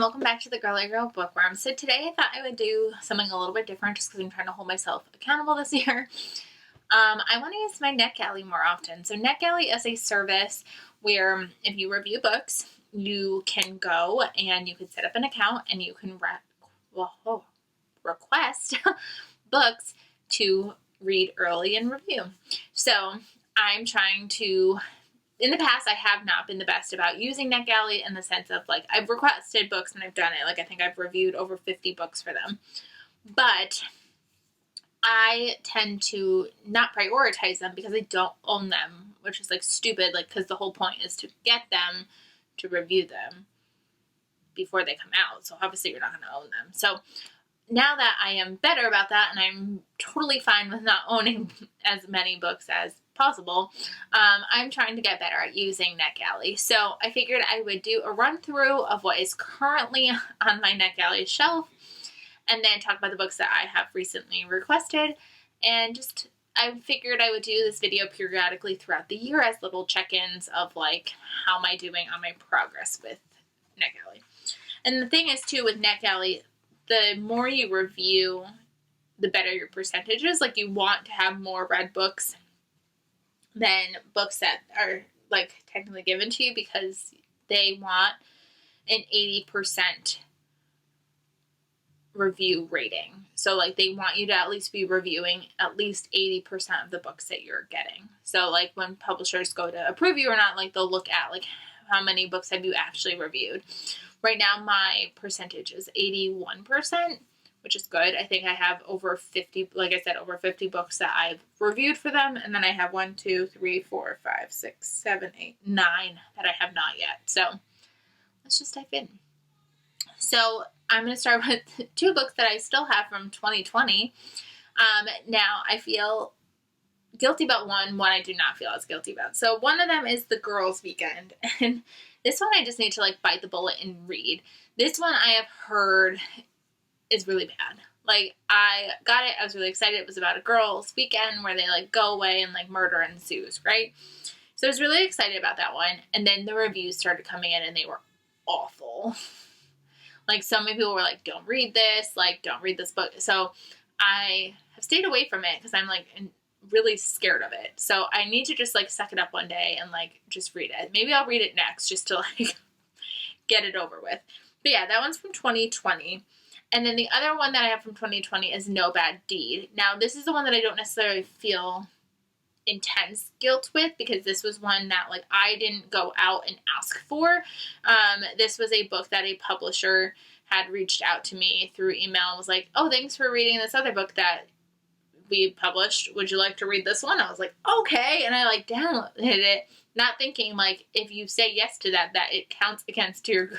and welcome back to the Girly Girl Bookworm. So today I thought I would do something a little bit different just because I'm trying to hold myself accountable this year. I want to use my NetGalley more often. So NetGalley is a service where if you review books, you can go and you can set up an account and you can request books to read early and review. So I'm trying to... In the past, I have not been the best about using NetGalley in the sense of, like, I've requested books and I've done it. Like, I think I've reviewed over 50 books for them. But I tend to not prioritize them because I don't own them, which is, like, stupid, like, because the whole point is to get them to review them before they come out. So, obviously, you're not going to own them. So, now that I am better about that and I'm totally fine with not owning as many books as possible, I'm trying to get better at using NetGalley. So I figured I would do a run through of what is currently on my NetGalley shelf and then talk about the books that I have recently requested. And just, I figured I would do this video periodically throughout the year as little check-ins of, like, how am I doing on my progress with NetGalley. And the thing is, too, with NetGalley, the more you review, the better your percentage is. Like, you want to have more read books than books that are, like, technically given to you because they want an 80% review rating. So, like, they want you to at least be reviewing at least 80% of the books that you're getting. So, like, when publishers go to approve you or not, like, they'll look at, like, how many books have you actually reviewed. Right now, my percentage is 81%, which is good. I think I have over 50, like I said, over 50 books that I've reviewed for them. And then I have 1, 2, 3, 4, 5, 6, 7, 8, 9 that I have not yet. So let's just dive in. So I'm going to start with 2 books that I still have from 2020. Now I feel guilty about one I do not feel as guilty about. So one of them is The Girls' Weekend. And this one I just need to, like, bite the bullet and read. This one I have heard is really bad. Like, I got it, I was really excited. It was about a girls' weekend where they, like, go away and, like, murder ensues, right? So I was really excited about that one. And then the reviews started coming in and they were awful. Like, so many people were like, don't read this, like, don't read this book. So I have stayed away from it because I'm, like, really scared of it. So I need to just, like, suck it up one day and, like, just read it. Maybe I'll read it next just to, like, get it over with. But yeah, that one's from 2020. And then the other one that I have from 2020 is No Bad Deed. Now, this is the one that I don't necessarily feel intense guilt with because this was one that, like, I didn't go out and ask for. This was a book that a publisher had reached out to me through email and was like, oh, thanks for reading this other book that we published. Would you like to read this one? I was like, okay. And I, like, downloaded it, not thinking, like, if you say yes to that it counts against your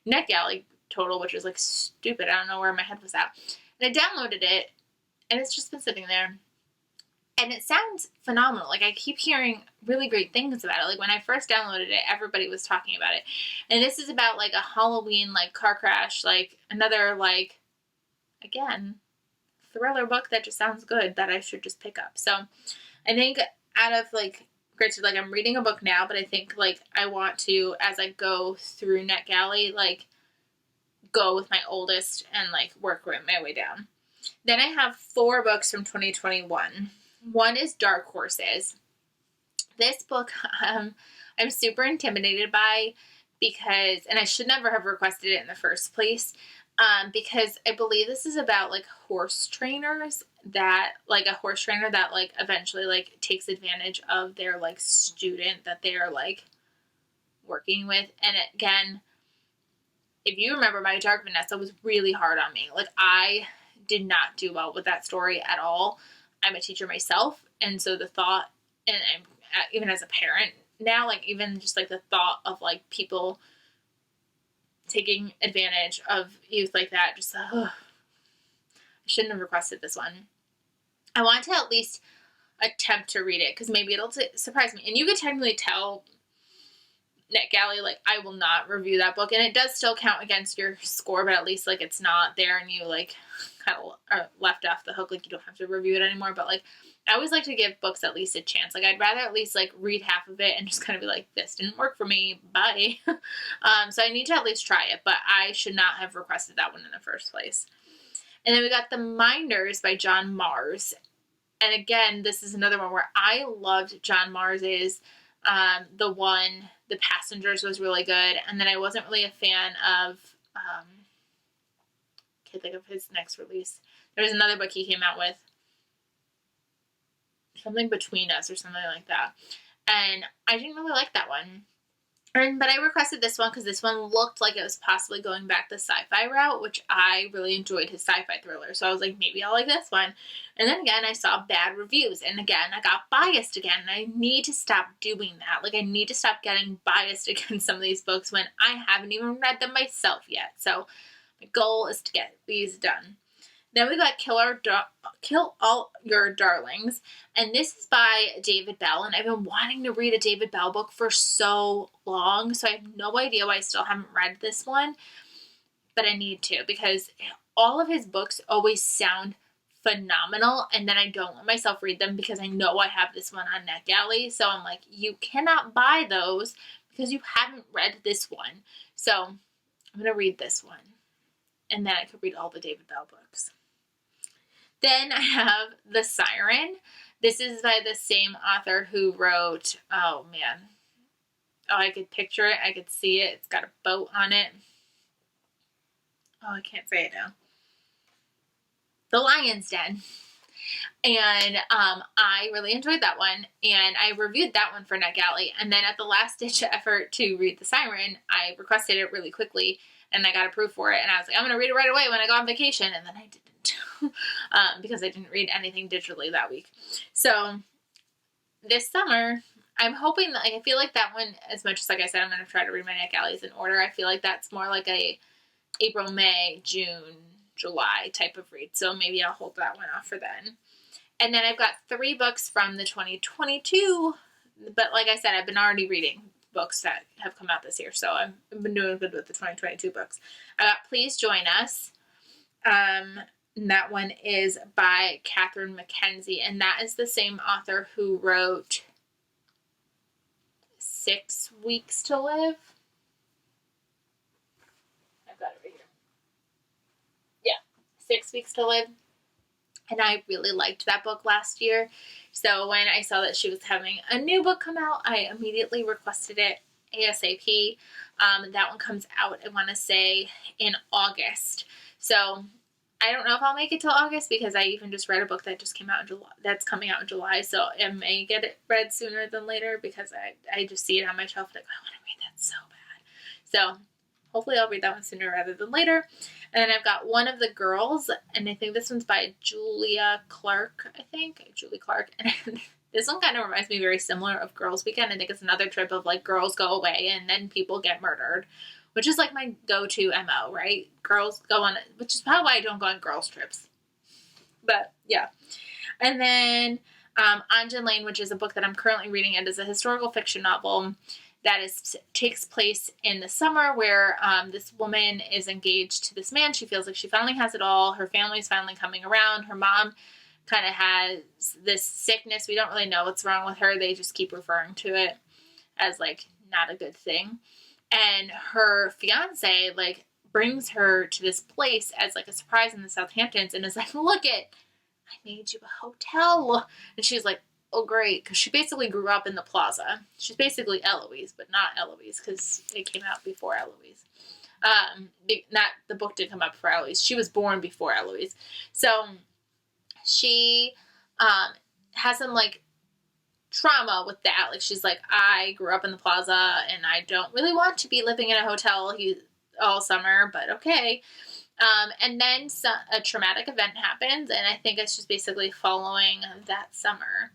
NetGalley total, which is, like, stupid. I don't know where my head was at. And I downloaded it, and it's just been sitting there. And it sounds phenomenal. Like, I keep hearing really great things about it. Like, when I first downloaded it, everybody was talking about it. And this is about, like, a Halloween, like, car crash, like, another, like, again, thriller book that just sounds good that I should just pick up. So I think out of, like, granted, like, I'm reading a book now, but I think, like, I want to, as I go through NetGalley, like, go with my oldest and, like, work my way down. Then I have 4 books from 2021. One is Dark Horses. This book I'm super intimidated by because, and I should never have requested it in the first place, because I believe this is about, like, horse trainers that, like, a horse trainer that, like, eventually, like, takes advantage of their, like, student that they are, like, working with. And again, if you remember, my Dark Vanessa was really hard on me. Like, I did not do well with that story at all. I'm a teacher myself, and so the thought, and I'm, even as a parent now, like, even just, like, the thought of, like, people taking advantage of youth like that, just, I shouldn't have requested this one. I want to at least attempt to read it, because maybe it'll surprise me. And you could technically tell NetGalley, like, I will not review that book. And it does still count against your score, but at least, like, it's not there and you, like, kind of are left off the hook. Like, you don't have to review it anymore. But, like, I always like to give books at least a chance. Like, I'd rather at least, like, read half of it and just kind of be like, this didn't work for me. Bye. So I need to at least try it. But I should not have requested that one in the first place. And then we got The Minders by John Mars. And again, this is another one where I loved John Mars's. The Passengers was really good. And then I wasn't really a fan of, can't think of his next release. There was another book he came out with. Something Between Us or something like that. And I didn't really like that one. But I requested this one because this one looked like it was possibly going back the sci-fi route, which I really enjoyed his sci-fi thriller. So I was like, maybe I'll like this one. And then again, I saw bad reviews. And again, I got biased again. And I need to stop doing that. Like, I need to stop getting biased against some of these books when I haven't even read them myself yet. So my goal is to get these done. Then we got Kill All Your Darlings, and this is by David Bell, and I've been wanting to read a David Bell book for so long, so I have no idea why I still haven't read this one, but I need to, because all of his books always sound phenomenal, and then I don't let myself read them because I know I have this one on NetGalley, so I'm like, you cannot buy those because you haven't read this one, so I'm going to read this one, and then I could read all the David Bell books. Then I have The Siren. This is by the same author who wrote, oh man. Oh, I could picture it. I could see it. It's got a boat on it. Oh, I can't say it now. The Lion's Den. And I really enjoyed that one. And I reviewed that one for NetGalley. And then at the last ditch effort to read The Siren, I requested it really quickly. And I got approved for it. And I was like, I'm going to read it right away when I go on vacation. And then I didn't. Because I didn't read anything digitally that week. So this summer, I'm hoping that, like, I feel like that one, as much as, like I said, I'm going to try to read my NetGalleys in order, I feel like that's more like a April, May, June, July type of read. So maybe I'll hold that one off for then. And then I've got 3 books from the 2022, but like I said, I've been already reading books that have come out this year. So I've been doing good with the 2022 books. I got Please Join Us. And that one is by Catherine Mackenzie, and that is the same author who wrote 6 Weeks to Live. I've got it right here. Yeah, 6 Weeks to Live. And I really liked that book last year. So when I saw that she was having a new book come out, I immediately requested it ASAP. That one comes out, I want to say, in August. So I don't know if I'll make it till August because I even just read a book that just came out in July. That's coming out in July, so I may get it read sooner than later because I just see it on my shelf like, I want to read that so bad. So hopefully I'll read that one sooner rather than later. And then I've got One of the Girls, and I think this one's by Julie Clark. And this one kind of reminds me very similar of Girls Weekend. I think it's another trip of, like, girls go away and then people get murdered. Which is like my go-to MO, right? Girls go on, which is probably why I don't go on girls' trips. But, yeah. And then Anjan Lane, which is a book that I'm currently reading. It is a historical fiction novel that takes place in the summer where this woman is engaged to this man. She feels like she finally has it all. Her family's finally coming around. Her mom kind of has this sickness. We don't really know what's wrong with her. They just keep referring to it as, like, not a good thing. And her fiance, like, brings her to this place as, like, a surprise in the Southamptons and is like, look it, I made you a hotel. And she's like, oh, great. Because she basically grew up in the plaza. She's basically Eloise, but not Eloise because it came out before Eloise. The book didn't come out before Eloise. She was born before Eloise. So she has some, like, trauma with that. Like, she's like, I grew up in the plaza and I don't really want to be living in a hotel all summer, but okay. And then a traumatic event happens, and I think it's just basically following that summer.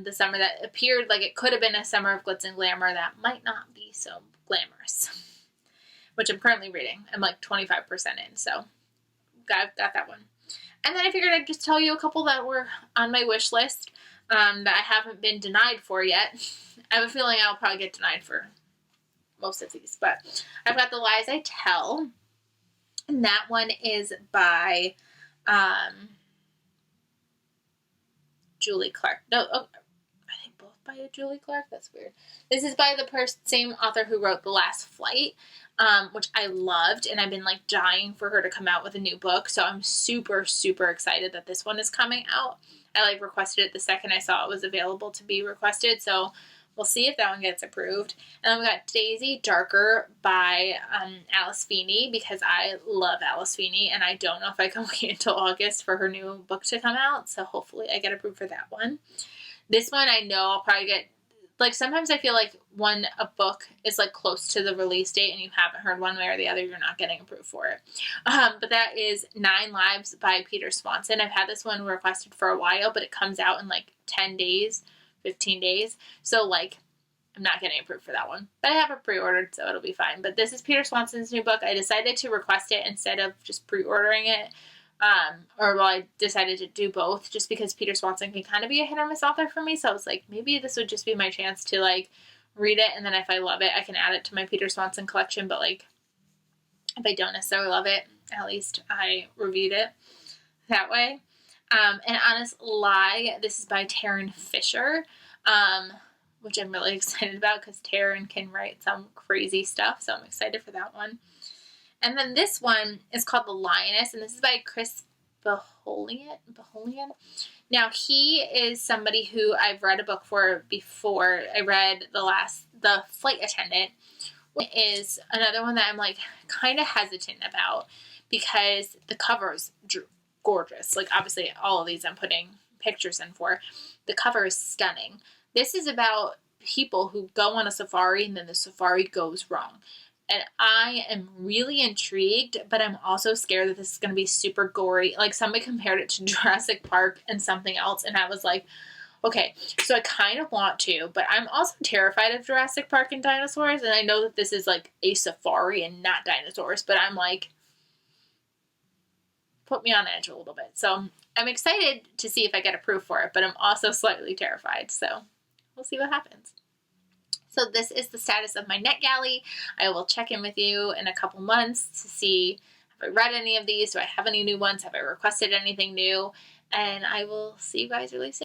The summer that appeared like it could have been a summer of glitz and glamour that might not be so glamorous, which I'm currently reading. I'm like 25% in, so got that one. And then I figured I'd just tell you a couple that were on my wish list. That I haven't been denied for yet. I have a feeling I'll probably get denied for most of these. But I've got The Lies I Tell, and that one is by Julie Clark. No, oh, I think both by Julie Clark. That's weird. This is by the same author who wrote The Last Flight, which I loved, and I've been like dying for her to come out with a new book. So I'm super, super excited that this one is coming out. I like requested it the second I saw it was available to be requested. So we'll see if that one gets approved. And then we got Daisy Darker by Alice Feeney, because I love Alice Feeney, and I don't know if I can wait until August for her new book to come out. So hopefully I get approved for that one. This one I know I'll probably get, like sometimes I feel like when a book is like close to the release date and you haven't heard one way or the other, you're not getting approved for it. But that is 9 Lives by Peter Swanson. I've had this one requested for a while, but it comes out in like 10 days, 15 days. So like I'm not getting approved for that one. But I have it pre-ordered, so it'll be fine. But this is Peter Swanson's new book. I decided to request it instead of just pre-ordering it. I decided to do both just because Peter Swanson can kind of be a hit or miss author for me. So I was like, maybe this would just be my chance to like read it. And then if I love it, I can add it to my Peter Swanson collection. But like, if I don't necessarily love it, at least I reviewed it that way. An Honest Lie. This is by Taryn Fisher, which I'm really excited about because Taryn can write some crazy stuff. So I'm excited for that one. And then this one is called The Lioness, and this is by Chris Baholian. Now, he is somebody who I've read a book for before. I read The Flight Attendant, which is another one that I'm like kind of hesitant about because the cover is gorgeous. Like obviously all of these I'm putting pictures in for. The cover is stunning. This is about people who go on a safari and then the safari goes wrong. And I am really intrigued, but I'm also scared that this is going to be super gory. Like somebody compared it to Jurassic Park and something else, and I was like, okay, so I kind of want to, but I'm also terrified of Jurassic Park and dinosaurs, and I know that this is like a safari and not dinosaurs, but I'm like, put me on edge a little bit. So I'm excited to see if I get approved for it, but I'm also slightly terrified, so we'll see what happens. So this is the status of my NetGalley. I will check in with you in a couple months to see, have I read any of these? Do I have any new ones? Have I requested anything new? And I will see you guys really soon.